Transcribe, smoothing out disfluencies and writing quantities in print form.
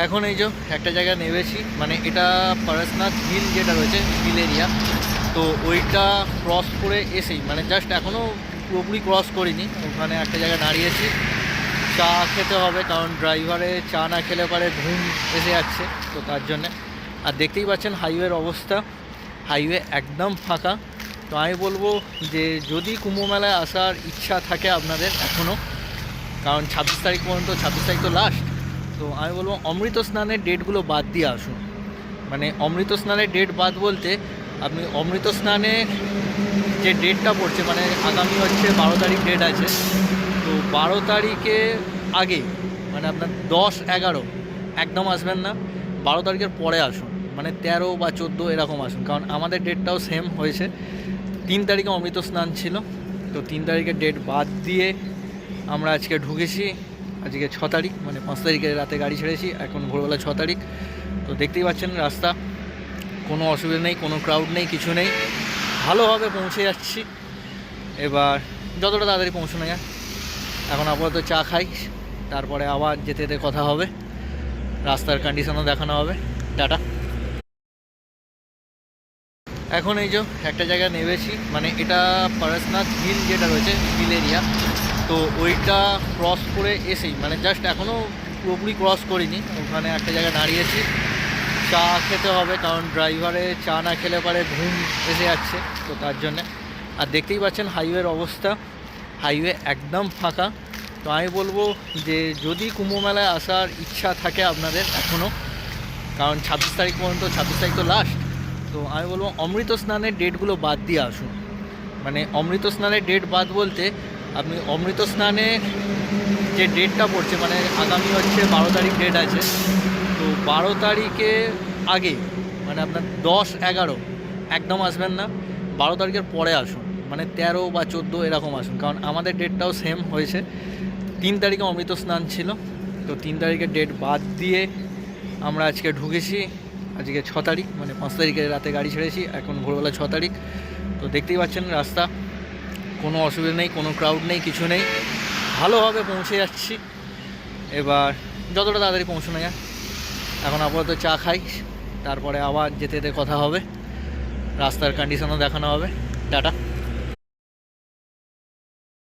এখন এই যে একটা জায়গায় নেমেছি, মানে এটা পারসনাথ হিল যেটা রয়েছে হিল এরিয়া, তো ওইটা ক্রস করে এসেই মানে জাস্ট এখনও পুরোপুরি ক্রস করিনি, ওখানে একটা জায়গায় দাঁড়িয়েছি। চা খেতে হবে, কারণ ড্রাইভারে চা না খেলে পরে ঘুম এসে যাচ্ছে, তো তার জন্যে। আর দেখতেই পাচ্ছেন হাইওয়ের অবস্থা, হাইওয়ে একদম ফাঁকা। তো আমি বলবো যে যদি কুম্ভ মেলায় আসার ইচ্ছা থাকে আপনাদের এখনও, কারণ 26 তারিখ পর্যন্ত, 26 তারিখ তো লাস্ট, তো আমি বলবো অমৃত স্নানের ডেটগুলো বাদ দিয়ে আসুন। মানে অমৃত স্নানের ডেট বাদ বলতে আপনি অমৃত স্নানে যে ডেটটা পড়ছে, মানে আগামী হচ্ছে 12 তারিখ ডেট আছে, তো 12 তারিখে আগে মানে আপনার 10-11 একদম আসবেন না, 12 তারিখের পরে আসুন, মানে 13 বা 14 এরকম আসুন, কারণ আমাদের ডেটটাও সেম হয়েছে। 3 তারিখে অমৃত স্নান ছিল, তো 3 তারিখের ডেট বাদ দিয়ে আমরা আজকে ঢুকেছি। আজকে 6 তারিখ, মানে 5 তারিখে রাতে গাড়ি ছেড়েছি, এখন ভোরবেলা 6 তারিখ। তো দেখতেই পাচ্ছেন রাস্তা, কোনো অসুবিধা নেই, কোনো ক্রাউড নেই, কিছু নেই, ভালোভাবে পৌঁছে যাচ্ছি। এবার যতটা তাড়াতাড়ি পৌঁছানো যায়। এখন আপাতত চা খাই, তারপরে আবার যেতে যেতে কথা হবে, রাস্তার কন্ডিশনও দেখানো হবে। টাটা। এখন এই যে একটা জায়গায় নেমেছি, মানে এটা পারসনাথ হিল যেটা রয়েছে হিল এরিয়া, তো ওইটা ক্রস করে এসেই মানে জাস্ট এখনও পুরোপুরি ক্রস করিনি, ওখানে একটা জায়গায় দাঁড়িয়েছি। চা খেতে হবে, কারণ ড্রাইভারে চা না খেলে পরে ঘুম এসে যাচ্ছে, তো তার জন্যে। আর দেখতেই পাচ্ছেন হাইওয়ের অবস্থা, হাইওয়ে একদম ফাঁকা। তো আমি বলবো যে যদি কুম্ভ মেলায় আসার ইচ্ছা থাকে আপনাদের এখনও, কারণ 26 তারিখ পর্যন্ত, 26 তারিখ তো লাস্ট, তো আমি বলবো অমৃত স্নানের ডেটগুলো বাদ দিয়ে আসুন। মানে অমৃত স্নানের ডেট বাদ বলতে আপনি অমৃত স্নানে যে ডেটটা পড়ছে, মানে আগামী হচ্ছে 12 তারিখ ডেট আছে, তো 12 তারিখে আগে মানে আপনার 10-11 একদম আসবেন না, 12 তারিখের পরে আসুন, মানে 13 বা 14 এরকম আসুন, কারণ আমাদের ডেটটাও সেম হয়েছে। 3 তারিখে অমৃত স্নান ছিল, তো 3 তারিখের ডেট বাদ দিয়ে আমরা আজকে ঢুকেছি। আজকে 6 তারিখ, মানে 5 তারিখে রাতে গাড়ি ছেড়েছি, এখন ভোরবেলা 6 তারিখ। তো দেখতেই পাচ্ছেন রাস্তা, কোনো অসুবিধা নেই, কোনো ক্রাউড নেই, কিছু নেই, ভালোভাবে পৌঁছে যাচ্ছি। এবার যতটা তাড়াতাড়ি পৌঁছানো যায়। এখন আপাতত চা খাই, তারপরে আবার যেতে যেতে কথা হবে, রাস্তার কন্ডিশনও দেখানো হবে। টাটা।